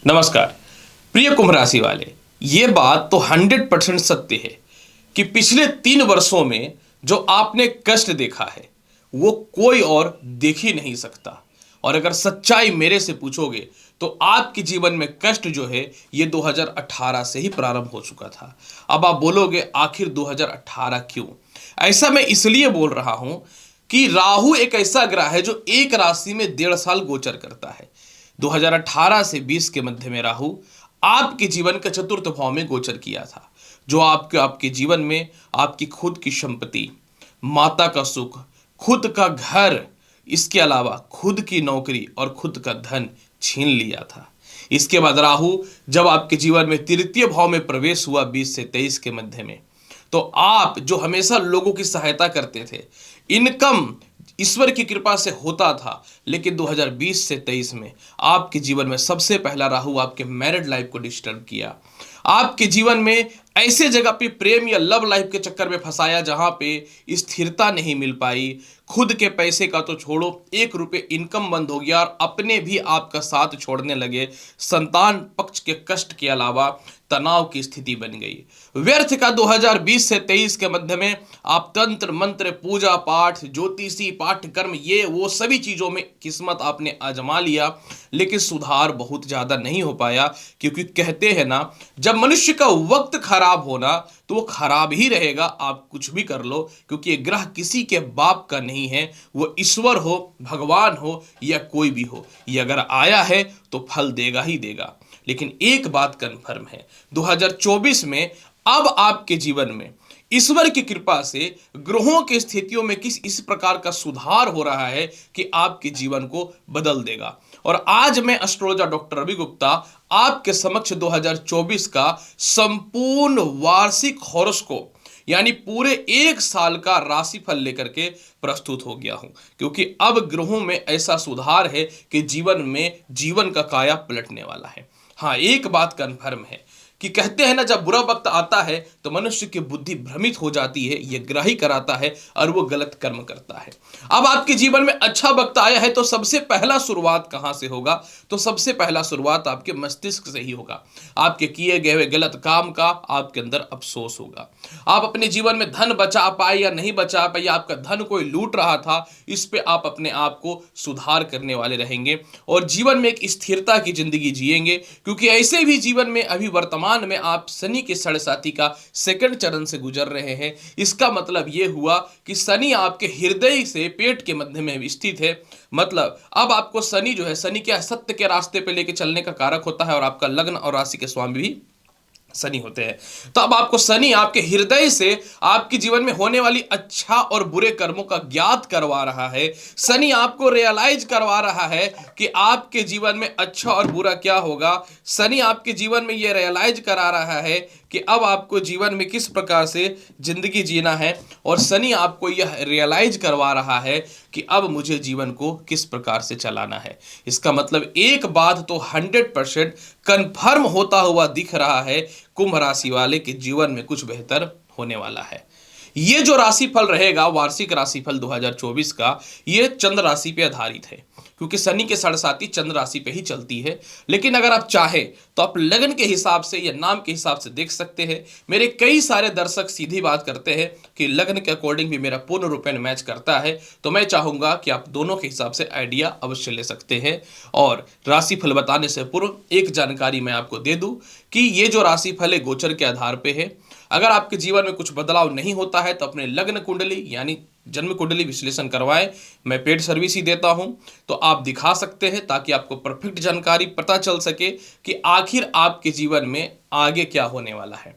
नमस्कार प्रिय कुंभ राशि वाले। ये बात तो 100% सत्य है कि पिछले 3 वर्षों में जो आपने कष्ट देखा है वो कोई और देख ही नहीं सकता। और अगर सच्चाई मेरे से पूछोगे तो आपके जीवन में कष्ट जो है ये 2018 से ही प्रारंभ हो चुका था। अब आप बोलोगे आखिर 2018 क्यों? ऐसा मैं इसलिए बोल रहा हूं कि राहु एक ऐसा ग्रह है जो एक राशि में 1.5 साल गोचर करता है। 2018 से 20 के मध्य में राहु आपके जीवन का चतुर्थ भाव में गोचर किया था, जो आपके आपके जीवन में आपकी खुद की संपत्ति, माता का सुख, खुद का घर, इसके अलावा खुद की नौकरी और खुद का धन छीन लिया था। इसके बाद राहु जब आपके जीवन में तृतीय भाव में प्रवेश हुआ 20 से 23 के मध्य में, तो आप जो हमेशा लोगों की सहायता करते थे, इनकम ईश्वर की कृपा से होता था, लेकिन 2020 से 23 में आपके जीवन में सबसे पहला राहु आपके मैरिड लाइफ को डिस्टर्ब किया। आपके जीवन में ऐसे जगह पे प्रेम या लव लाइफ के चक्कर में फंसाया जहां पे स्थिरता नहीं मिल पाई। खुद के पैसे का तो छोड़ो, 1 रुपये इनकम बंद हो गया और अपने भी आपका साथ छोड़ने लगे। संतान पक्ष के कष्ट के अलावा तनाव की स्थिति बन गई। व्यर्थ का 2020 से 23 के मध्य में आप तंत्र मंत्र, पूजा पाठ, ज्योतिषी, पाठ्यक्रम, ये वो सभी चीजों में किस्मत आपने आजमा लिया, लेकिन सुधार बहुत ज्यादा नहीं हो पाया। क्योंकि कहते हैं ना, जब मनुष्य का वक्त खराब होना तो वो खराब ही रहेगा, आप कुछ भी कर लो, क्योंकि ये ग्रह किसी के बाप का नहीं है। वो ईश्वर हो, भगवान हो या कोई भी हो, ये अगर आया है तो फल देगा ही देगा। लेकिन एक बात कंफर्म है, 2024 में अब आपके जीवन में ईश्वर की कृपा से ग्रहों की स्थितियों में किस इस प्रकार का सुधार हो रहा है कि आपके जीवन को बदल देगा। और आज मैं एस्ट्रोलॉजर डॉक्टर रवि गुप्ता आपके समक्ष 2024 का संपूर्ण वार्षिक हॉरोस्कोप यानी पूरे 1 साल का राशिफल लेकर के प्रस्तुत हो गया हूं, क्योंकि अब ग्रहों में ऐसा सुधार है कि जीवन में जीवन का काया पलटने वाला है। हाँ, एक बात कंफर्म है कि कहते हैं ना, जब बुरा वक्त आता है तो मनुष्य की बुद्धि भ्रमित हो जाती है, यह ग्रह ही कराता है और वो गलत कर्म करता है। अब आपके जीवन में अच्छा वक्त आया है तो सबसे पहला शुरुआत कहां से होगा? तो सबसे पहला शुरुआत आपके मस्तिष्क से ही होगा। आपके किए गए हुए गलत काम का आपके अंदर अफसोस होगा। आप अपने जीवन में धन बचा पाए या नहीं बचा पाए, या आपका धन कोई लूट रहा था, इस पे आप अपने आप को सुधार करने वाले रहेंगे और जीवन में एक स्थिरता की जिंदगी जिएंगे। क्योंकि ऐसे भी जीवन में अभी वर्तमान में आप शनि के साढ़े साथी का सेकंड चरण से गुजर रहे हैं। इसका मतलब यह हुआ कि शनि आपके हृदय से पेट के मध्य में स्थित है। मतलब अब आपको शनि जो है, शनि क्या सत्य के रास्ते पे लेके चलने का कारक होता है और आपका लग्न और राशि के स्वामी भी शनि होते हैं। तो अब आपको शनि आपके हृदय से आपके जीवन में होने वाली अच्छा और बुरे कर्मों का ज्ञात करवा रहा है। शनि आपको रियलाइज करवा रहा है कि आपके जीवन में अच्छा और बुरा क्या होगा। शनि आपके जीवन में यह रियलाइज करा रहा है कि अब आपको जीवन में किस प्रकार से जिंदगी जीना है, और शनि आपको यह रियलाइज करवा रहा है कि अब मुझे जीवन को किस प्रकार से चलाना है। इसका मतलब एक बात तो 100% कंफर्म होता हुआ दिख रहा है, कुंभ राशि वाले के जीवन में कुछ बेहतर होने वाला है। ये जो राशिफल रहेगा, वार्षिक राशिफल 2024 का, ये चंद्र राशि पे आधारित है, क्योंकि शनि के साढ़े चंद्र राशि पे ही चलती है। लेकिन अगर आप चाहें तो आप लगन के हिसाब से या नाम के हिसाब से देख सकते हैं। मेरे कई सारे दर्शक सीधी बात करते हैं कि लगन के अकॉर्डिंग भी मेरा पूर्ण रूपेण मैच करता है, तो मैं चाहूंगा कि आप दोनों के हिसाब से आइडिया अवश्य ले सकते हैं। और राशिफल बताने से पूर्व एक जानकारी मैं आपको दे दूं कि ये जो राशिफल है गोचर के आधार पे है। अगर आपके जीवन में कुछ बदलाव नहीं होता है तो अपने लग्न कुंडली यानी जन्म कुंडली विश्लेषण करवाएं। मैं पेड सर्विस ही देता हूं, तो आप दिखा सकते हैं ताकि आपको परफेक्ट जानकारी पता चल सके कि आखिर आपके जीवन में आगे क्या होने वाला है।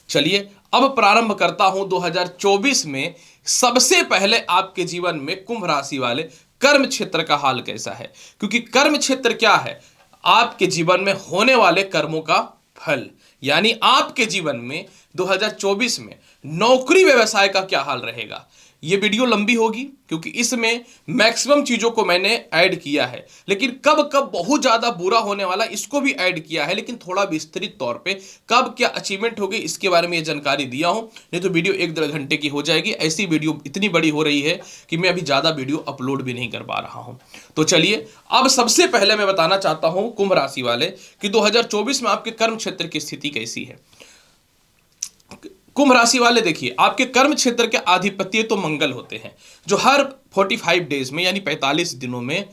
चलिए अब प्रारंभ करता हूं 2024 में। सबसे पहले आपके जीवन में कुंभ राशि वाले कर्म क्षेत्र का हाल कैसा है, क्योंकि कर्म क्षेत्र क्या है? आपके जीवन में होने वाले कर्मों का फल। यानी आपके जीवन में 2024 में नौकरी व्यवसाय का क्या हाल रहेगा, ये वीडियो लंबी होगी क्योंकि इसमें मैक्सिमम चीज़ों को मैंने ऐड किया है, लेकिन कब कब बहुत ज़्यादा बुरा होने वाला इसको भी ऐड किया है, लेकिन थोड़ा विस्तृत तौर पे कब क्या अचीवमेंट होगी इसके बारे में ये जानकारी दिया हूं। नहीं तो वीडियो 1-1.5 घंटे की हो जाएगी। ऐसी वीडियो इतनी बड़ी हो रही है कि मैं अभी ज़्यादा वीडियो अपलोड भी नहीं कर पा रहा हूँ। तो चलिए, अब सबसे पहले मैं बताना चाहता हूँ कुंभ राशि वाले कि 2024 में आपके कर्म क्षेत्र की स्थिति कैसी है। कुंभ राशि वाले देखिए, आपके कर्म क्षेत्र के आधिपत्य तो मंगल होते हैं, जो हर 45 डेज में यानी 45 दिनों में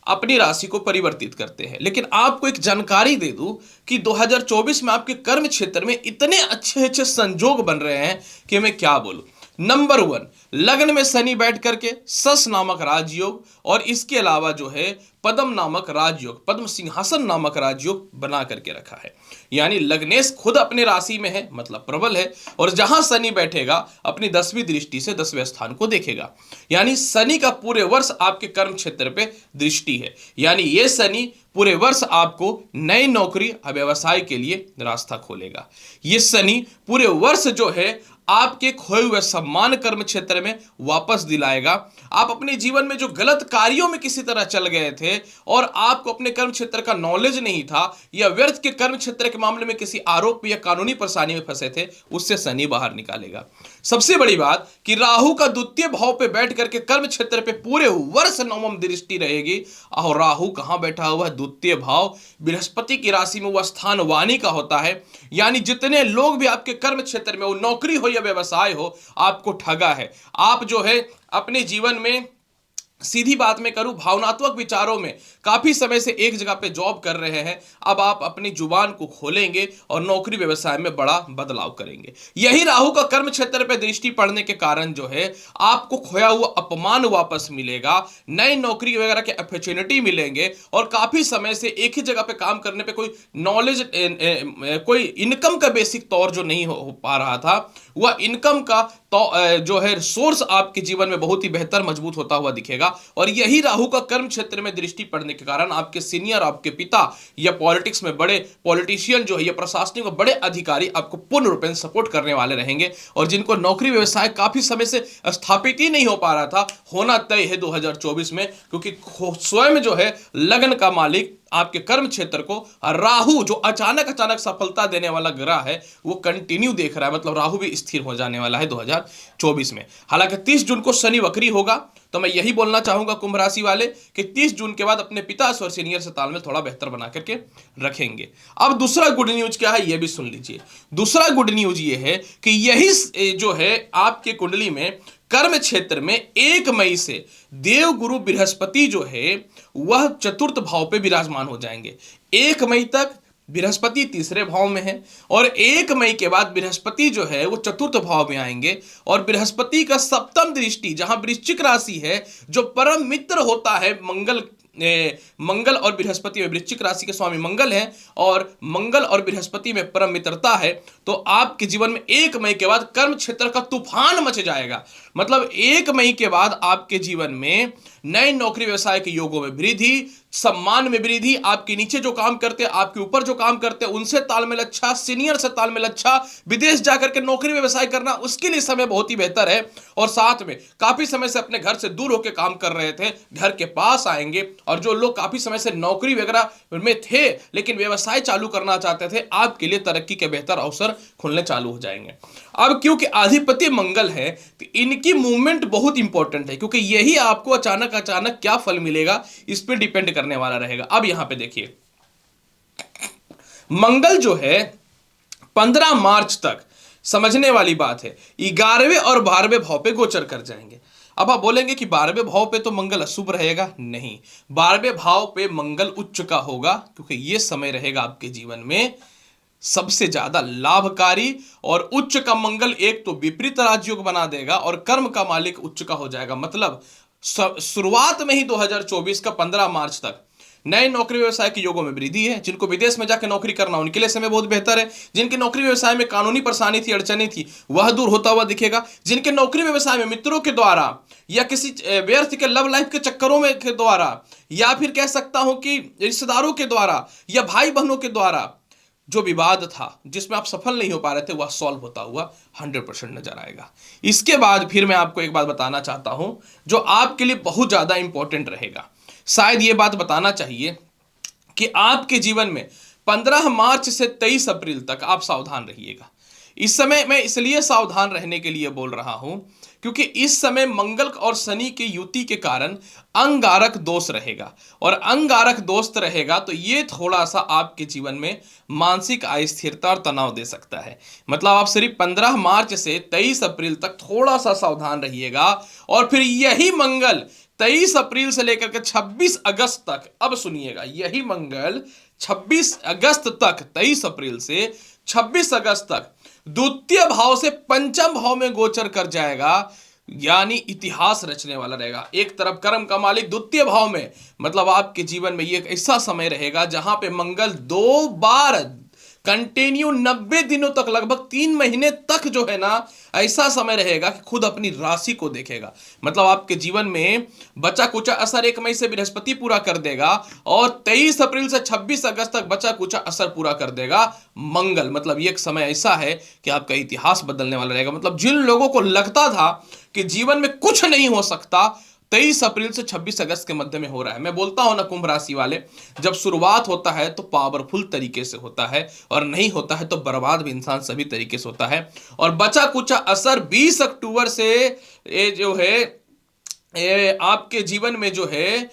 अपनी राशि को परिवर्तित करते हैं। लेकिन आपको एक जानकारी दे दूं कि 2024 में आपके कर्म क्षेत्र में इतने अच्छे अच्छे संजोग बन रहे हैं कि मैं क्या बोलूं। नंबर 1, लग्न में शनि बैठ करके सस नामक राजयोग, और इसके अलावा जो है पद्म नामक राजयोग, पद्म सिंहासन नामक राजयोग बना करके रखा है। यानी लग्नेश खुद अपने राशि में है, मतलब प्रबल है, और जहां शनि बैठेगा अपनी 10वीं दृष्टि से 10वें स्थान को देखेगा। यानी शनि का पूरे वर्ष आपके कर्म क्षेत्र पे दृष्टि है। यानी ये शनि पूरे वर्ष आपको नई नौकरी और व्यवसाय के लिए रास्ता खोलेगा। ये शनि पूरे वर्ष जो है आपके खोए हुए सम्मान कर्म क्षेत्र में वापस दिलाएगा। आप अपने जीवन में जो गलत कार्यों में किसी तरह चल गए थे और आपको अपने कर्म क्षेत्र का नॉलेज नहीं था, या व्यर्थ के कर्म क्षेत्र के मामले में किसी आरोप या कानूनी परेशानी में फंसे थे, उससे शनि बाहर निकालेगा। सबसे बड़ी बात कि राहु का द्वितीय भाव पे बैठ करके कर्म क्षेत्र पे पूरे वर्ष नवम दृष्टि रहेगी। और राहु कहां बैठा हुआ है? द्वितीय भाव, बृहस्पति की राशि में, वह स्थान वाणी का होता है। यानी जितने लोग भी आपके कर्म क्षेत्र में, वो नौकरी हो या व्यवसाय हो, आपको ठगा है। आप जो है अपने जीवन में, सीधी बात में करूं, भावनात्मक विचारों में काफी समय से एक जगह पे जॉब कर रहे हैं। अब आप अपनी जुबान को खोलेंगे और नौकरी व्यवसाय में बड़ा बदलाव करेंगे। यही राहु का कर्म क्षेत्र पे दृष्टि पड़ने के कारण जो है आपको खोया हुआ अपमान वापस मिलेगा, नई नौकरी वगैरह के अपॉर्चुनिटी मिलेंगे, और काफी समय से एक ही जगह पे काम करने पे कोई नॉलेज, कोई इनकम का बेसिक तौर जो नहीं हो पा रहा था, वह इनकम का तो जो है सोर्स आपके जीवन में बहुत ही बेहतर मजबूत होता हुआ दिखेगा। और यही राहु का कर्म क्षेत्र में दृष्टि पड़ने के कारण आपके सीनियर, आपके पिता या पॉलिटिक्स में बड़े पॉलिटिशियन जो है, या प्रशासनिक में बड़े अधिकारी आपको पूर्ण रूप से सपोर्ट करने वाले रहेंगे। और जिनको नौकरी व्यवसाय काफी समय से स्थापित ही नहीं हो पा रहा था, होना तय है 2024 में, क्योंकि स्वयं जो है लग्न का मालिक आपके कर्म क्षेत्र को राहु, जो अचानक सफलता देने वाला ग्रह है, वो कंटिन्यू देख रहा है। मतलब राहु भी स्थिर हो जाने वाला है 2024 में। हालांकि 30 जून को शनि वक्री होगा, तो मैं यही बोलना चाहूंगा कुंभ राशि वाले कि 30 जून के बाद अपने पिता और सीनियर से तालमेल थोड़ा बेहतर बना करके रखेंगे। अब दूसरा गुड न्यूज क्या है, यह भी सुन लीजिए। दूसरा गुड न्यूज ये है कि यही जो है आपके कुंडली में कर्म क्षेत्र में 1 मई से देव गुरु बृहस्पति जो है वह चतुर्थ भाव पे विराजमान हो जाएंगे। 1 मई तक बृहस्पति तीसरे भाव में है, और 1 मई के बाद बृहस्पति जो है वो चतुर्थ भाव में आएंगे। और बृहस्पति का सप्तम दृष्टि, जहां वृश्चिक राशि है, जो परम मित्र होता है मंगल और बृहस्पति में, वृश्चिक राशि के स्वामी मंगल हैं, और मंगल और बृहस्पति में परम मित्रता है, तो आपके जीवन में 1 मई के बाद कर्म क्षेत्र का तूफान मच जाएगा। मतलब 1 मई के बाद आपके जीवन में नए नौकरी व्यवसाय के योगों में वृद्धि, सम्मान में वृद्धि, आपके नीचे जो काम करते हैं, आपके ऊपर जो काम करते हैं, उनसे तालमेल अच्छा, सीनियर से तालमेल अच्छा, विदेश जाकर के नौकरी व्यवसाय करना, उसके लिए समय बहुत ही बेहतर है। और साथ में काफी समय से अपने घर से दूर होकर काम कर रहे थे, घर के पास आएंगे। और जो लोग काफी समय से नौकरी वगैरह में थे लेकिन व्यवसाय चालू करना चाहते थे, आपके लिए तरक्की के बेहतर अवसर खुलने चालू हो जाएंगे। अब क्योंकि अधिपति मंगल है, तो इनकी मूवमेंट बहुत इंपॉर्टेंट है, क्योंकि यही आपको अचानक क्या फल मिलेगा इस पर डिपेंड करने वाला रहेगा। अब यहां पे देखिए, मंगल जो है 15 मार्च तक, समझने वाली बात है, 11वें और 12वें भाव पे गोचर कर जाएंगे। अब आप बोलेंगे कि 12वें भाव पे तो मंगल अशुभ रहेगा। नहीं, 12वें भाव पे मंगल उच्च का होगा, क्योंकि यह समय रहेगा आपके जीवन में सबसे ज्यादा लाभकारी। और उच्च का मंगल एक तो विपरीत राजयोग बना देगा, और कर्म का मालिक उच्च का हो जाएगा। मतलब शुरुआत में ही 2024 का 15 मार्च तक नए नौकरी व्यवसाय के योगों में वृद्धि है। जिनको विदेश में जाकर नौकरी करना, उनके लिए समय बहुत बेहतर है। जिनके नौकरी व्यवसाय में कानूनी परेशानी थी, अड़चने थी, वह दूर होता हुआ दिखेगा। जिनके नौकरी व्यवसाय में मित्रों के द्वारा या किसी व्यर्थ के लव लाइफ के चक्करों में के द्वारा, या फिर कह सकता हूं कि रिश्तेदारों के द्वारा या भाई बहनों के द्वारा जो विवाद था जिसमें आप सफल नहीं हो पा रहे थे वह सॉल्व होता हुआ 100% नजर आएगा। इसके बाद फिर मैं आपको एक बात बताना चाहता हूं जो आपके लिए बहुत ज्यादा इंपॉर्टेंट रहेगा। शायद ये बात बताना चाहिए कि आपके जीवन में 15 मार्च से 23 अप्रैल तक आप सावधान रहिएगा। इस समय मैं इसलिए सावधान रहने के लिए बोल रहा हूं क्योंकि इस समय मंगल और शनि की युति के कारण अंगारक दोष रहेगा, और अंगारक दोस्त रहेगा तो ये थोड़ा सा आपके जीवन में मानसिक अस्थिरता और तनाव दे सकता है। मतलब आप सिर्फ 15 मार्च से 23 अप्रैल तक थोड़ा सा सावधान रहिएगा, और फिर यही मंगल 23 अप्रैल से लेकर के 26 अगस्त तक, अब सुनिएगा, यही मंगल 26 अगस्त तक, 23 अप्रैल से 26 अगस्त तक द्वितीय भाव से पंचम भाव में गोचर कर जाएगा, यानी इतिहास रचने वाला रहेगा। एक तरफ कर्म का मालिक द्वितीय भाव में, मतलब आपके जीवन में ये एक ऐसा समय रहेगा जहां पे मंगल 2 बार कंटिन्यू 90 दिनों तक, लगभग 3 महीने तक जो है ना, ऐसा समय रहेगा कि खुद अपनी राशि को देखेगा। मतलब आपके जीवन में बचा कुचा असर 1 मई से बृहस्पति पूरा कर देगा, और 23 अप्रैल से 26 अगस्त तक बचा कुचा असर पूरा कर देगा मंगल। मतलब ये एक समय ऐसा है कि आपका इतिहास बदलने वाला रहेगा। मतलब जिन लोगों को लगता था कि जीवन में कुछ नहीं हो सकता, 23 अप्रैल से 26 अगस्त के मध्य में हो रहा है। मैं बोलता हूं ना कुंभ राशि वाले, जब शुरुआत होता है तो पावरफुल तरीके से होता है, और नहीं होता है तो बर्बाद भी इंसान सभी तरीके से होता है। और बचा कुचा असर 20 अक्टूबर से ये जो है आपके जीवन में जो है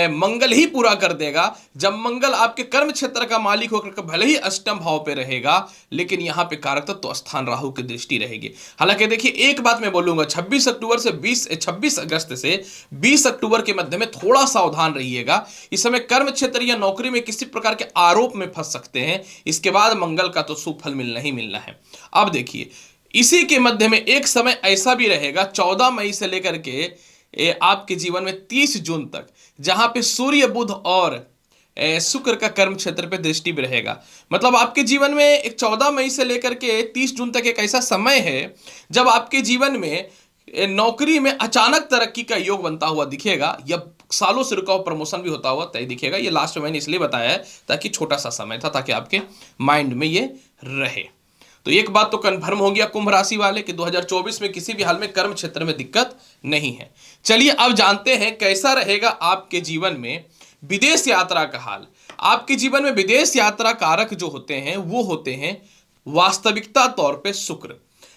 मंगल ही पूरा कर देगा। जब मंगल आपके कर्म क्षेत्र का मालिक होकर भले ही अष्टम भाव पे रहेगा, लेकिन यहां पे कारक तत्व स्थान राहु की दृष्टि रहेगी। हालांकि देखिए एक बात मैं बोलूंगा, 26 अक्टूबर से 26 अगस्त से 20 अक्टूबर के मध्य में थोड़ा सावधान रहिएगा। इस समय कर्म क्षेत्र या नौकरी में किसी प्रकार के आरोप में फंस सकते हैं। इसके बाद मंगल का तो शुभ फल मिलना ही मिलना है। अब देखिए इसी के मध्य में एक समय ऐसा भी रहेगा 14 मई से लेकर के आपके जीवन में 30 जून तक, जहां पे सूर्य बुध और शुक्र का कर्म क्षेत्र पे दृष्टि भी रहेगा। मतलब आपके जीवन में एक 14 मई से लेकर के 30 जून तक एक ऐसा समय है जब आपके जीवन में नौकरी में अचानक तरक्की का योग बनता हुआ दिखेगा, या सालों से रुका हुआ प्रमोशन भी होता हुआ तय दिखेगा। ये लास्ट में मैंने इसलिए बताया है ताकि छोटा सा समय था, ताकि आपके माइंड में ये रहे। तो एक बात तो कन्फर्म हो गया कुंभ राशि वाले कि 2024 में किसी भी हाल में कर्म क्षेत्र में दिक्कत नहीं है। चलिए अब जानते हैं कैसा रहेगा आपके जीवन में विदेश यात्रा का हाल। आपके जीवन में विदेश यात्रा कारक जो होते हैं वो होते हैं वास्तविकता तौर पे शुक्र।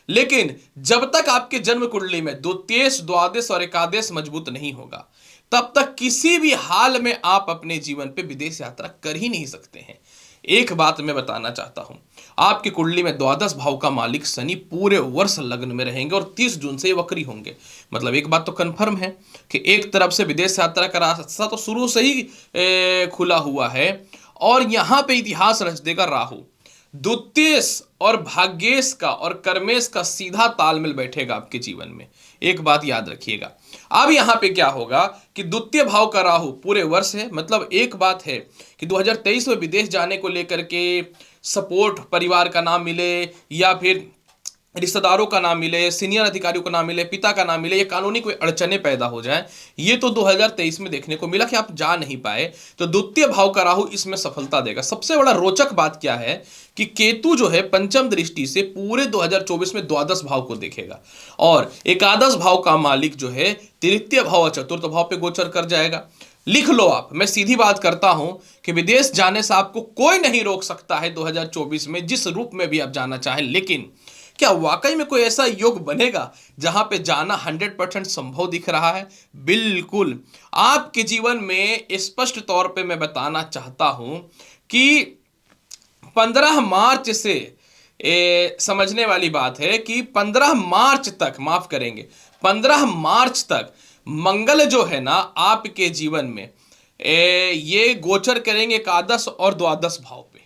लेकिन जब तक आपके जन्म कुंडली में द्वितीयेश, द्वादश और एकादश मजबूत नहीं होगा, तब तक किसी भी हाल में आप अपने जीवन पे विदेश यात्रा कर ही नहीं सकते हैं। एक बात मैं बताना चाहता हूं, आपकी कुंडली में द्वादश भाव का मालिक शनि पूरे वर्ष लग्न में रहेंगे और 30 जून से वक्री होंगे। मतलब एक बात तो कंफर्म है कि एक तरफ से विदेश यात्रा का रास्ता तो शुरू से ही खुला हुआ है, और यहां पे इतिहास रच देगा राहु। द्वितीयेश और भाग्येश का और कर्मेश का सीधा तालमेल बैठेगा आपके जीवन में। एक बात याद रखिएगा, अब यहां पे क्या होगा कि द्वितीय भाव का राहु पूरे वर्ष है। मतलब एक बात है कि 2023 में विदेश जाने को लेकर के सपोर्ट परिवार का नाम मिले, या फिर रिश्तेदारों का नाम मिले, सीनियर अधिकारियों का नाम मिले, पिता का नाम मिले, या कानूनी कोई अड़चने पैदा हो जाए, ये तो 2023 में देखने को मिला कि आप जा नहीं पाए। तो द्वितीय भाव का राहु इसमें सफलता देगा। सबसे बड़ा रोचक बात क्या है कि केतु जो है पंचम दृष्टि से पूरे 2024 में द्वादश भाव को देखेगा, और एकादश भाव का मालिक जो है तृतीय भाव और चतुर्थ भाव पे गोचर कर जाएगा। लिख लो आप, मैं सीधी बात करता हूं कि विदेश जाने से आपको कोई नहीं रोक सकता है 2024 में, जिस रूप में भी आप जाना चाहें। लेकिन क्या वाकई में कोई ऐसा योग बनेगा जहां पे जाना 100% संभव दिख रहा है? बिल्कुल। आपके जीवन में स्पष्ट तौर पे मैं बताना चाहता हूं कि 15 मार्च से समझने वाली बात है कि 15 मार्च तक, माफ करेंगे, 15 मार्च तक मंगल जो है ना आपके जीवन में ये गोचर करेंगे एकादश और द्वादश भाव पे।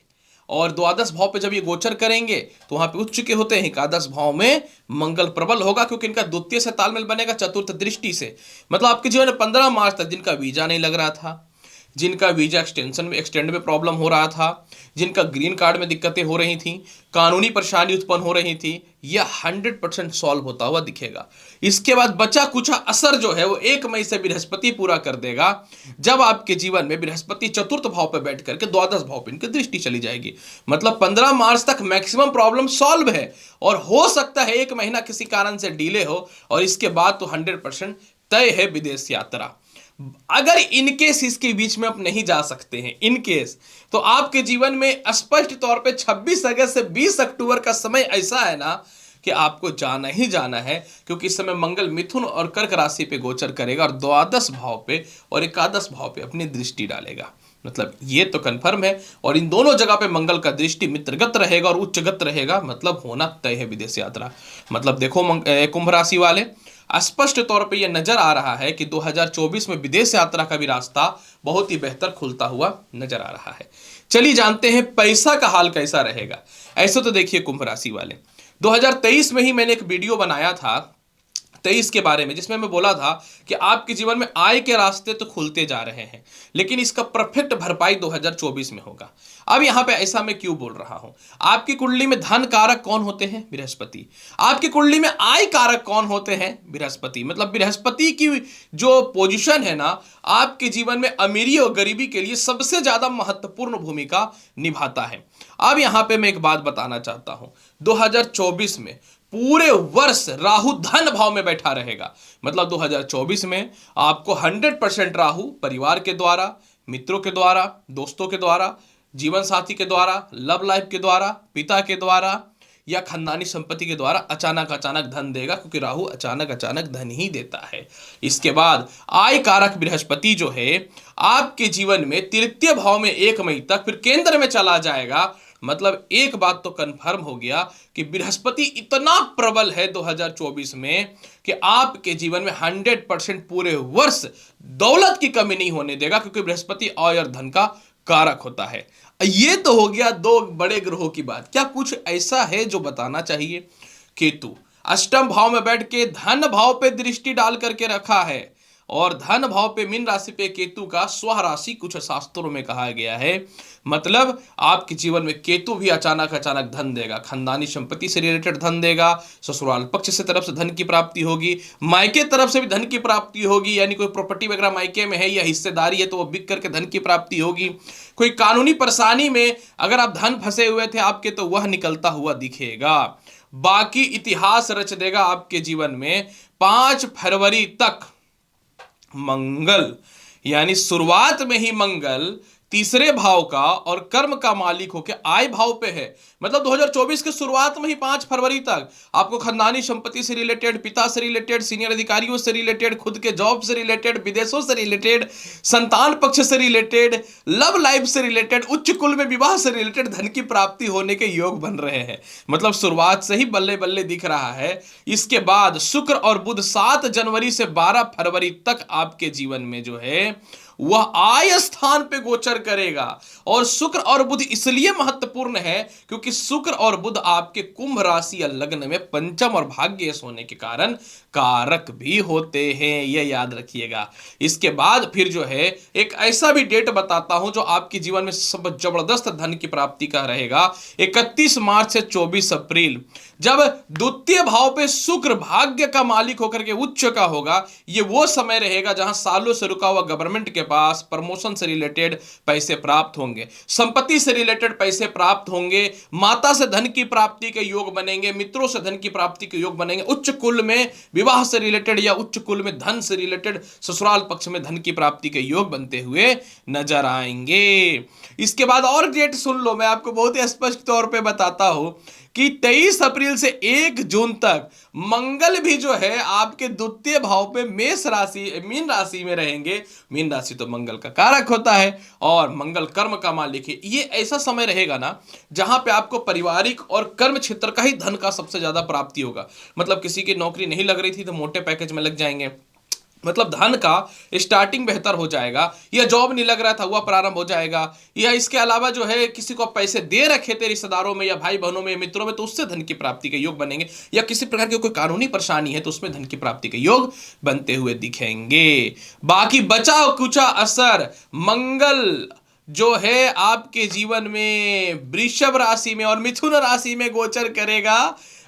और द्वादश भाव पे जब ये गोचर करेंगे तो वहां पे उच्च के होते हैं, एकादश भाव में मंगल प्रबल होगा क्योंकि इनका द्वितीय से तालमेल बनेगा चतुर्थ दृष्टि से। मतलब आपके जीवन में 15 मार्च तक जिनका वीजा नहीं लग रहा था, जिनका वीजा एक्सटेंड में प्रॉब्लम हो रहा था, जिनका ग्रीन कार्ड में दिक्कतें हो रही थी, कानूनी परेशानी उत्पन्न हो रही थी, यह 100% सॉल्व होता हुआ दिखेगा। इसके बाद बचा कुछ असर जो है वो 1 मई से बृहस्पति पूरा कर देगा, जब आपके जीवन में बृहस्पति चतुर्थ भाव पर बैठ करके द्वादश भाव पर इनकी दृष्टि चली जाएगी। मतलब 15 मार्च तक मैक्सिमम प्रॉब्लम सॉल्व है, और हो सकता है 1 महीना किसी कारण से डिले हो, और इसके बाद तो 100% तय है विदेश यात्रा। अगर इनकेस इसके बीच में आप नहीं जा सकते हैं, इनकेस, तो आपके जीवन में स्पष्ट तौर पे 26 अगस्त से 20 अक्टूबर का समय ऐसा है ना कि आपको जाना ही जाना है, क्योंकि इस समय मंगल मिथुन और कर्क राशि पे गोचर करेगा और द्वादश भाव पे और एकादश भाव पे अपनी दृष्टि डालेगा। मतलब ये तो कंफर्म है, और इन दोनों जगह पे मंगल का दृष्टि मित्रगत रहेगा और उच्चगत रहेगा, मतलब होना तय है विदेश यात्रा। मतलब देखो कुंभ राशि वाले, स्पष्ट तौर पे यह नजर आ रहा है कि 2024 में विदेश यात्रा का भी रास्ता बहुत ही बेहतर खुलता हुआ नजर आ रहा है। चलिए जानते हैं पैसा का हाल कैसा रहेगा। ऐसे तो देखिए कुंभ राशि वाले, 2023 में ही मैंने एक वीडियो बनाया था 23 के बारे में, जिसमें मैं बोला था कि आपके जीवन में आय के रास्ते तो खुलते जा रहे हैं, लेकिन इसका परफेक्ट भरपाई 2024 में होगा। अब यहां पे ऐसा मैं क्यों बोल रहा हूं? आपकी कुंडली में धन कारक कौन होते हैं? बृहस्पति। आपकी कुंडली में आय कारक कौन होते हैं? बृहस्पति। मतलब बृहस्पति की जो पोजीशन है ना, आपके जीवन में अमीरी और गरीबी के लिए सबसे ज्यादा महत्वपूर्ण भूमिका निभाता है। अब यहां पे मैं एक बात बताना चाहता हूं, 2024 में पूरे वर्ष राहु धन भाव में बैठा रहेगा। मतलब 2024 में आपको 100% राहु परिवार के द्वारा, मित्रों के द्वारा, दोस्तों के द्वारा, जीवन साथी के द्वारा, लव लाइफ के द्वारा, पिता के द्वारा या खानदानी संपत्ति के द्वारा अचानक धन देगा, क्योंकि राहु अचानक धन ही देता है। इसके बाद आय कारक बृहस्पति जो है आपके जीवन में तृतीय भाव में 1 मई तक, फिर केंद्र में चला जाएगा। मतलब एक बात तो कंफर्म हो गया कि बृहस्पति इतना प्रबल है 2024 में कि आपके जीवन में 100% पूरे वर्ष दौलत की कमी नहीं होने देगा, क्योंकि बृहस्पति आय और धन का कारक होता है। ये तो हो गया 2 बड़े ग्रहों की बात। क्या कुछ ऐसा है जो बताना चाहिए? केतु अष्टम भाव में बैठ के धन भाव पे दृष्टि डाल करके रखा है, और धन भाव पे मीन राशि पे केतु का स्व राशि कुछ शास्त्रों में कहा गया है। मतलब आपके जीवन में केतु भी अचानक धन देगा, खानदानी संपत्ति से रिलेटेड धन देगा, ससुराल पक्ष से तरफ से धन की प्राप्ति होगी, मायके तरफ से भी धन की प्राप्ति होगी, यानी कोई प्रॉपर्टी वगैरह मायके में है या हिस्सेदारी है तो वो बिक करके धन की प्राप्ति होगी। कोई कानूनी परेशानी में अगर आप धन फंसे हुए थे आपके, तो वह निकलता हुआ दिखेगा। बाकी इतिहास रच देगा आपके जीवन में 5 फरवरी तक मंगल, यानी शुरुआत में ही मंगल तीसरे भाव का और कर्म का मालिक होकर आय भाव पे है। मतलब 2024 के शुरुआत में ही 5 फरवरी तक आपको खानदानी संपत्ति से रिलेटेड, पिता से रिलेटेड, सीनियर अधिकारियों से रिलेटेड, खुद के जॉब से रिलेटेड, विदेशों से रिलेटेड, संतान पक्ष से रिलेटेड, लव लाइफ से रिलेटेड, उच्च कुल में विवाह से रिलेटेड धन की प्राप्ति होने के योग बन रहे हैं। मतलब शुरुआत से ही बल्ले बल्ले दिख रहा है। इसके बाद शुक्र और बुध 7 जनवरी से 12 फरवरी तक आपके जीवन में जो है वह आय स्थान पे गोचर करेगा। और शुक्र और बुध इसलिए महत्वपूर्ण है क्योंकि शुक्र और बुध आपके कुंभ राशि या लग्न में पंचम और भाग्येश होने के कारण कारक भी होते हैं, यह याद रखिएगा। इसके बाद फिर जो है एक ऐसा भी डेट बताता हूं जो आपके जीवन में सब जबरदस्त धन की प्राप्ति का रहेगा। 31 मार्च से 24 अप्रैल, जब द्वितीय भाव पे शुक्र भाग्य का मालिक होकर के उच्च का होगा। ये वो समय रहेगा जहां सालों से रुका हुआ गवर्नमेंट के पास प्रमोशन से रिलेटेड पैसे प्राप्त होंगे, संपत्ति से रिलेटेड पैसे प्राप्त होंगे, माता से धन की प्राप्ति के योग बनेंगे, मित्रों से धन की प्राप्ति के योग बनेंगे, उच्च कुल में विवाह से रिलेटेड या उच्च कुल में धन से रिलेटेड ससुराल पक्ष में धन की प्राप्ति के योग बनते हुए नजर आएंगे। इसके बाद और डेट सुन लो, मैं आपको बहुत ही स्पष्ट तौर पे बताता हूं कि 23 अप्रैल से 1 जून तक मंगल भी जो है आपके द्वितीय भाव पे मेष राशि मीन राशि में रहेंगे। मीन राशि तो मंगल का कारक होता है और मंगल कर्म का मालिक है। ये ऐसा समय रहेगा ना जहां पे आपको पारिवारिक और कर्म क्षेत्र का ही धन का सबसे ज्यादा प्राप्ति होगा। मतलब किसी की नौकरी नहीं लग रही थी तो मोटे पैकेज में लग जाएंगे, मतलब धन का स्टार्टिंग बेहतर हो जाएगा, या जॉब नहीं लग रहा था वह प्रारंभ हो जाएगा, या इसके अलावा जो है किसी को पैसे दे रखे थे रिश्तेदारों में या भाई बहनों में या मित्रों में, तो उससे धन की प्राप्ति के योग बनेंगे, या किसी प्रकार की कोई कानूनी परेशानी है तो उसमें धन की प्राप्ति के योग बनते हुए दिखेंगे। बाकी बचा कुचा असर मंगल जो है आपके जीवन में वृषभ राशि में और मिथुन राशि में गोचर करेगा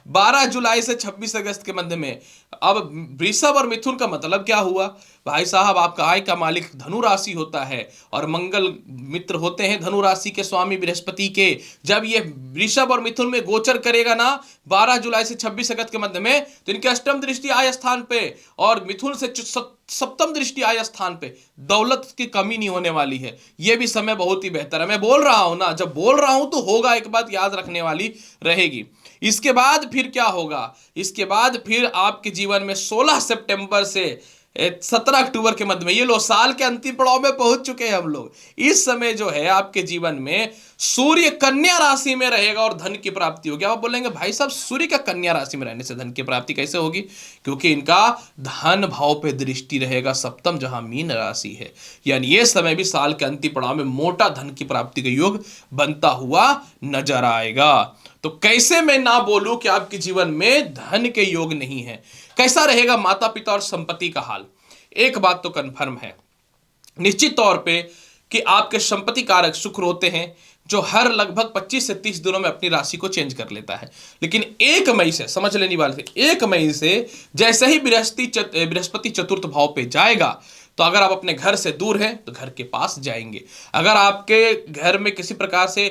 12 जुलाई से 26 अगस्त के मध्य में। अब वृषभ और मिथुन का मतलब क्या हुआ भाई साहब, आपका आय का मालिक धनु राशि होता है और मंगल मित्र होते हैं धनु राशि के स्वामी बृहस्पति के। जब ये वृषभ और मिथुन में गोचर करेगा ना 12 जुलाई से 26 अगस्त के मध्य में, तो इनकी अष्टम दृष्टि आय स्थान पे और मिथुन से सप्तम दृष्टि आय स्थान पे, दौलत की कमी नहीं होने वाली है। यह भी समय बहुत ही बेहतर है। मैं बोल रहा हूं ना, जब बोल रहा हूं तो होगा, एक बात याद रखने वाली रहेगी। इसके बाद फिर क्या होगा, इसके बाद फिर आपके जीवन में 16 सितंबर से 17 अक्टूबर के मध्य में, ये लो साल के अंतिम पड़ाव में पहुंच चुके हैं हम लोग। इस समय जो है आपके जीवन में सूर्य कन्या राशि में रहेगा और धन की प्राप्ति होगी। आप बोलेंगे भाई साहब सूर्य का कन्या राशि में रहने से धन की प्राप्ति कैसे होगी? क्योंकि इनका धन भाव पे दृष्टि रहेगा सप्तम, जहां मीन राशि है। यानी ये समय भी साल के अंतिम पड़ाव में मोटा धन की प्राप्ति का योग बनता हुआ नजर आएगा। तो कैसे मैं ना बोलूं कि आपके जीवन में धन के योग नहीं है। कैसा रहेगा माता पिता और संपत्ति का हाल? एक बात तो कन्फर्म है निश्चित तौर पे कि आपके संपत्ति कारक शुक्र होते हैं, जो हर लगभग 25 से 30 दिनों में अपनी राशि को चेंज कर लेता है। लेकिन 1 मई से, समझ लेने वाले थे, 1 मई से जैसे ही बृहस्पति चतुर्थ भाव पे जाएगा, तो अगर आप अपने घर से दूर हैं तो घर के पास जाएंगे। अगर आपके घर में किसी प्रकार से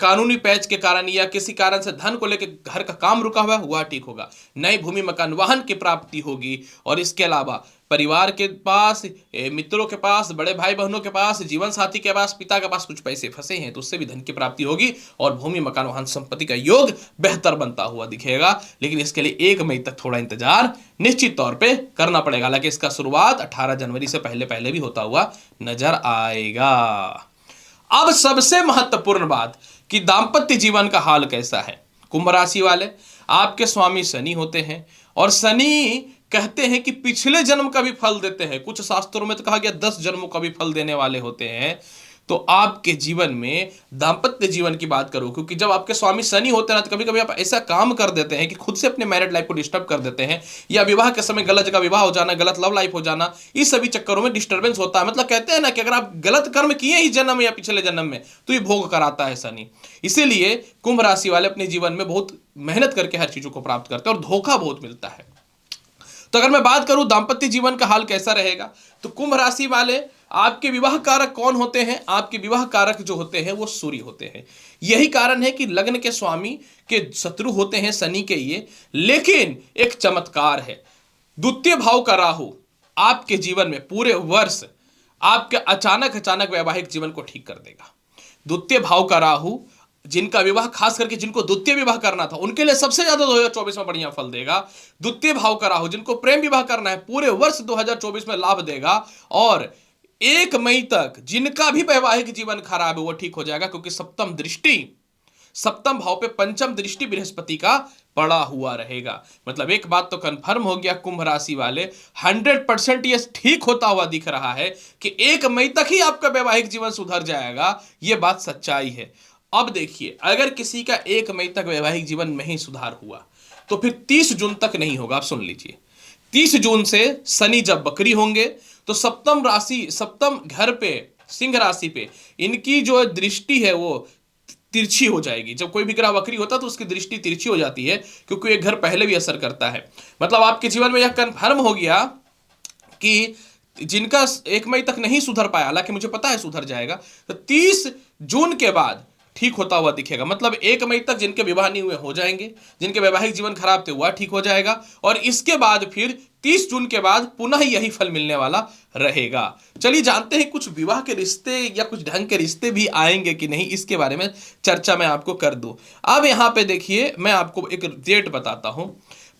कानूनी पैच के कारण या किसी कारण से धन को लेकर घर का काम रुका हुआ है, हुआ ठीक होगा। नई भूमि मकान वाहन की प्राप्ति होगी। और इसके अलावा परिवार के पास, मित्रों के पास, बड़े भाई बहनों के पास, जीवन साथी के पास, पिता के पास कुछ पैसे फंसे हैं तो उससे भी धन की प्राप्ति होगी और भूमि मकान वाहन संपत्ति का योग बेहतर बनता हुआ दिखेगा। लेकिन इसके लिए 1 मई तक थोड़ा इंतजार निश्चित तौर पे करना पड़ेगा। हालांकि इसका शुरुआत 18 जनवरी से पहले पहले भी होता हुआ नजर आएगा। अब सबसे महत्वपूर्ण बात कि दांपत्य जीवन का हाल कैसा है। कुंभ राशि वाले, आपके स्वामी शनि होते हैं और शनि कहते हैं कि पिछले जन्म का भी फल देते हैं। कुछ शास्त्रों में तो कहा गया 10 जन्मों का भी फल देने वाले होते हैं। तो आपके जीवन में दांपत्य जीवन की बात करो, क्योंकि जब आपके स्वामी शनि होते हैं ना, तो कभी कभी आप ऐसा काम कर देते हैं कि खुद से अपने मैरिड लाइफ को डिस्टर्ब कर देते हैं, या विवाह के समय गलत जगह विवाह हो जाना, गलत लव लाइफ हो जाना, इस सभी चक्करों में डिस्टर्बेंस होता है। मतलब कहते हैं ना कि अगर आप गलत कर्म किए ही जन्म या पिछले जन्म में, तो ये भोग कराता है शनि। इसीलिए कुंभ राशि वाले अपने जीवन में बहुत मेहनत करके हर चीजों को प्राप्त करते हैं और धोखा बहुत मिलता है। तो अगर मैं बात करूं दांपत्य जीवन का हाल कैसा रहेगा, तो कुंभ राशि वाले, आपके विवाह कारक कौन होते हैं? आपके विवाह कारक जो होते हैं वो सूर्य होते हैं। यही कारण है कि लग्न के स्वामी के शत्रु होते हैं शनि के ये। लेकिन एक चमत्कार है, द्वितीय भाव का राहु आपके जीवन में पूरे वर्ष आपके अचानक वैवाहिक जीवन को ठीक कर देगा। द्वितीय भाव का राहु, जिनका विवाह, खास करके जिनको द्वितीय विवाह करना था उनके लिए सबसे ज्यादा 2024 में बढ़िया फल देगा। द्वितीय भाव का राहु, जिनको प्रेम विवाह करना है, पूरे वर्ष 2024 में लाभ देगा। और 1 मई तक जिनका भी वैवाहिक जीवन खराब है वो ठीक हो जाएगा, क्योंकि सप्तम भाव पे पंचम दृष्टि बृहस्पति का पड़ा हुआ रहेगा। मतलब एक बात तो कंफर्म हो गया, कुंभ राशि वाले 100% ये ठीक होता हुआ दिख रहा है कि 1 मई तक ही आपका वैवाहिक जीवन सुधर जाएगा। ये बात सच्चाई है। अब देखिए, अगर किसी का 1 मई तक वैवाहिक जीवन में ही सुधार हुआ तो फिर 30 जून तक नहीं होगा। आप सुन लीजिए, 30 जून से शनि जब बकरी होंगे तो सप्तम घर पे, सिंह राशि पे इनकी जो दृष्टि है वो तिरछी हो जाएगी। जब कोई भी ग्रह वक्री होता है तो उसकी दृष्टि तिरछी हो जाती है, क्योंकि ये घर पहले भी असर करता है। मतलब आपके जीवन में यह कन्फर्म हो गया कि जिनका 1 मई तक नहीं सुधर पाया, हालांकि मुझे पता है सुधर जाएगा, तो 30 जून के बाद ठीक होता हुआ दिखेगा। मतलब 1 मई तक जिनके विवाह नहीं हुए हो जाएंगे, जिनके वैवाहिक जीवन खराब थे वह ठीक हो जाएगा, और इसके बाद फिर 30 जून के बाद पुनः यही फल मिलने वाला रहेगा। चलिए जानते हैं कुछ विवाह के रिश्ते या कुछ ढंग के रिश्ते भी आएंगे कि नहीं, इसके बारे में चर्चा मैं आपको कर दूं। अब यहां पे देखिए, मैं आपको एक डेट बताता हूं।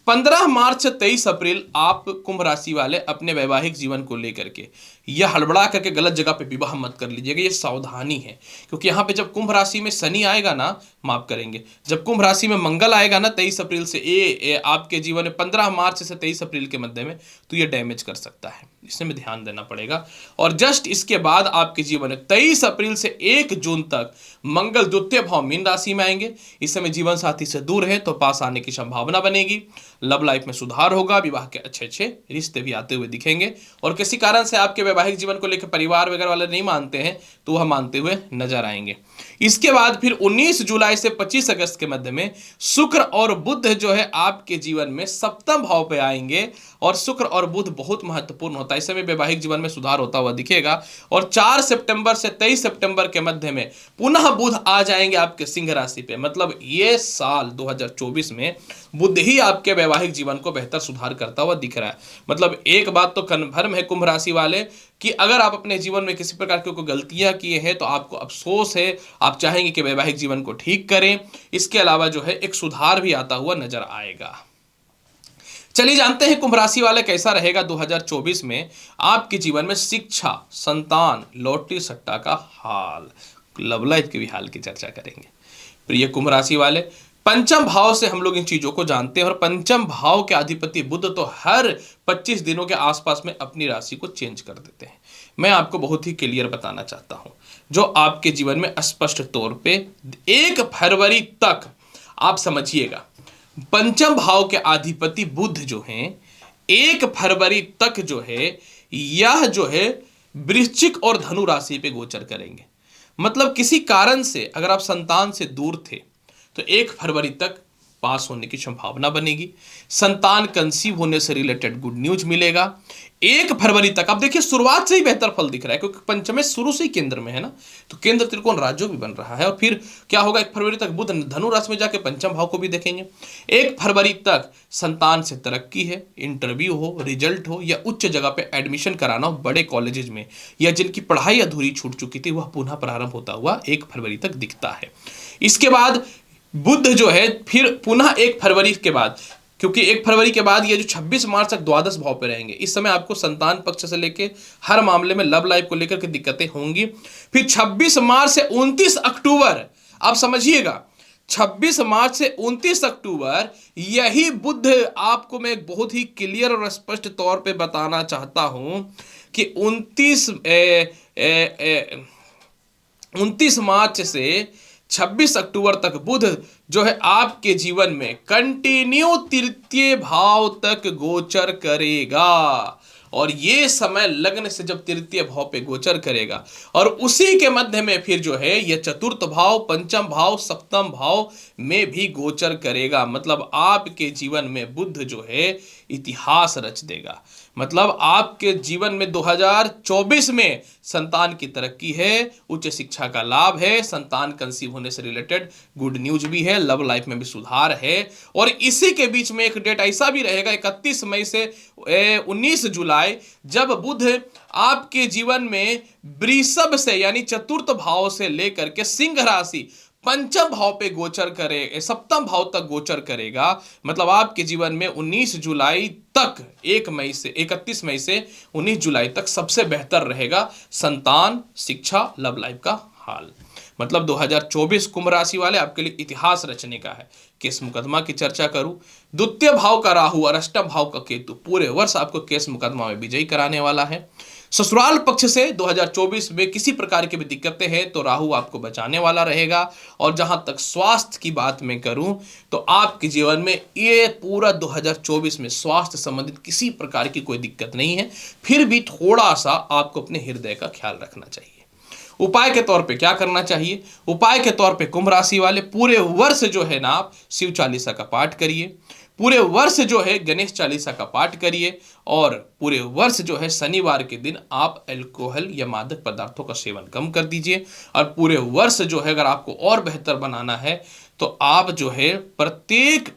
15 मार्च से 23 अप्रैल आप कुंभ राशि वाले अपने वैवाहिक जीवन को लेकर के यह हड़बड़ा करके गलत जगह पे विवाह मत कर लीजिएगा। ये सावधानी है, क्योंकि यहाँ पे जब कुंभ राशि में शनि आएगा ना, माफ करेंगे, जब कुंभ राशि में मंगल आएगा ना 23 अप्रैल से, आपके जीवन में 15 मार्च से 23 अप्रैल के मध्य में, तो ये डैमेज कर सकता है। इसमें भी ध्यान देना पड़ेगा। और जस्ट इसके बाद आपके जीवन में 23 अप्रैल से 1 जून तक मंगल द्वितीय भाव मीन राशि में आएंगे। इस समय जीवन साथी से दूर है तो पास आने की संभावना बनेगी। लव लाइफ में सुधार होगा, विवाह के अच्छे अच्छे रिश्ते भी आते हुए दिखेंगे। और किसी कारण से आपके वैवाहिक जीवन को लेकर परिवार वगैरह वाले नहीं मानते हैं तो वह मानते हुए नजर आएंगे। इसके बाद फिर 19 जुलाई से 25 अगस्त के मध्य में शुक्र और बुध जो है आपके जीवन में सप्तम भाव पे आएंगे। और शुक्र और बुध बहुत महत्वपूर्ण होता है, इस समय वैवाहिक जीवन में सुधार होता हुआ दिखेगा। और 4 सितंबर से 23 सितंबर के मध्य में पुनः बुध आ जाएंगे आपके सिंह राशि पे। मतलब ये साल 2024 में बुध ही आपके वैवाहिक जीवन को बेहतर सुधार करता हुआ दिख रहा है। मतलब एक बात तो कन्फर्म है कुंभ राशि वाले कि अगर आप अपने जीवन में किसी प्रकार की कोई गलतियां किए हैं तो आपको अफसोस है, आप चाहेंगे कि वैवाहिक जीवन को ठीक करें। इसके अलावा जो है एक सुधार भी आता हुआ नजर आएगा। चलिए जानते हैं कुंभ राशि वाले कैसा रहेगा 2024 में आपके जीवन में शिक्षा, संतान, लॉटरी सट्टा का हाल, लव लाइफ के भी हाल की चर्चा करेंगे। प्रिय कुंभ राशि वाले, पंचम भाव से हम लोग इन चीजों को जानते हैं और पंचम भाव के अधिपति बुध तो हर 25 दिनों के आसपास में अपनी राशि को चेंज कर देते हैं। मैं आपको बहुत ही क्लियर बताना चाहता हूं, जो आपके जीवन में स्पष्ट तौर पे 1 फरवरी तक आप समझिएगा पंचम भाव के अधिपति बुध जो हैं 1 फरवरी तक जो है यह जो है वृश्चिक और धनु राशि पे गोचर करेंगे। मतलब किसी कारण से अगर आप संतान से दूर थे तो 1 फरवरी तक पास होने की संभावना बनेगी। संतान कंसीव होने से रिलेटेड गुड न्यूज मिलेगा। 1 फरवरी तक आप देखिए शुरुआत से ही बेहतर फल दिख रहा है क्योंकि पंचमे शुरू से ही केंद्र में है ना, तो केंद्र त्रिकोण राज्यों भी बन रहा है। और फिर क्या होगा 1 फरवरी तक बुध धनु राशि में जाके पंचम भाव को भी देखेंगे। 1 फरवरी तक संतान से तरक्की है, इंटरव्यू हो, रिजल्ट हो या उच्च जगह पे एडमिशन कराना हो बड़े कॉलेजेस में, या जिनकी पढ़ाई अधूरी छूट चुकी थी वह पुनः प्रारंभ होता हुआ 1 फरवरी तक दिखता है। इसके बाद बुध जो है फिर पुनः 1 फरवरी के बाद, क्योंकि 1 फरवरी के बाद ये जो 26 मार्च तक द्वादश भाव पे रहेंगे, इस समय आपको संतान पक्ष से लेके हर मामले में लव लाइफ को लेकर के दिक्कतें होंगी। फिर 26 मार्च से 29 अक्टूबर आप समझिएगा, 26 मार्च से 29 अक्टूबर यही बुध आपको मैं एक बहुत ही क्लियर और स्पष्ट तौर पे बताना चाहता हूं कि 29 मार्च से 26 अक्टूबर तक बुध जो है आपके जीवन में कंटिन्यू तृतीय भाव तक गोचर करेगा। और ये समय लग्न से जब तृतीय भाव पे गोचर करेगा और उसी के मध्य में फिर जो है ये चतुर्थ भाव, पंचम भाव, सप्तम भाव में भी गोचर करेगा। मतलब आपके जीवन में बुध जो है इतिहास रच देगा। मतलब आपके जीवन में 2024 में संतान की तरक्की है, उच्च शिक्षा का लाभ है, संतान कंसीव होने से रिलेटेड गुड न्यूज भी है, लव लाइफ में भी सुधार है। और इसी के बीच में एक डेट ऐसा भी रहेगा 31 मई से 19 जुलाई, जब बुध आपके जीवन में वृषभ से यानी चतुर्थ भाव से लेकर के सिंह राशि पंचम भाव पे गोचर करे, सप्तम भाव तक गोचर करेगा। मतलब आपके जीवन में 19 जुलाई तक 31 मई से 19 जुलाई तक सबसे बेहतर रहेगा संतान, शिक्षा, लव लाइफ का हाल। मतलब 2024 कुंभ राशि वाले आपके लिए इतिहास रचने का है। केस मुकदमा की चर्चा करूं, द्वितीय भाव का राहु और अष्टम भाव का केतु पूरे वर्ष आपको केस मुकदमा में विजयी कराने वाला है। ससुराल पक्ष से 2024 में किसी प्रकार की भी दिक्कतें हैं तो राहु आपको बचाने वाला रहेगा। और जहां तक स्वास्थ्य की बात मैं करूं तो आपके जीवन में ये पूरा 2024 में स्वास्थ्य संबंधित किसी प्रकार की कोई दिक्कत नहीं है। फिर भी थोड़ा सा आपको अपने हृदय का ख्याल रखना चाहिए। उपाय के तौर पे क्या करना चाहिए? उपाय के तौर पे कुंभ राशि वाले पूरे वर्ष जो है ना आप शिव चालीसा का पाठ करिए, पूरे वर्ष जो है गणेश चालीसा का पाठ करिए, और पूरे वर्ष जो है शनिवार के दिन आप अल्कोहल या मादक पदार्थों का सेवन कम कर दीजिए। और पूरे वर्ष जो है अगर आपको और बेहतर बनाना है तो आप जो है प्रत्येक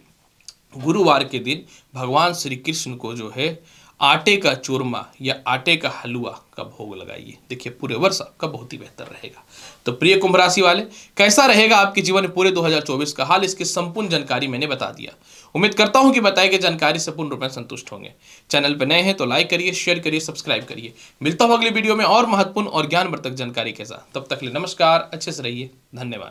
गुरुवार के दिन भगवान श्री कृष्ण को जो है आटे का चूरमा या आटे का हलवा का भोग लगाइए। देखिए पूरे वर्ष आपका बहुत ही बेहतर रहेगा। तो प्रिय कुंभ राशि वाले, कैसा रहेगा आपके जीवन में पूरे 2024 का हाल, इसकी संपूर्ण जानकारी मैंने बता दिया। उम्मीद करता हूं कि बताई गई जानकारी से पूर्ण रूप में संतुष्ट होंगे। चैनल पर नए हैं तो लाइक करिए, शेयर करिए, सब्सक्राइब करिए। मिलता हूं अगली वीडियो में और महत्वपूर्ण और ज्ञानवर्धक जानकारी के साथ। तब तक के लिए नमस्कार, अच्छे से रहिए, धन्यवाद।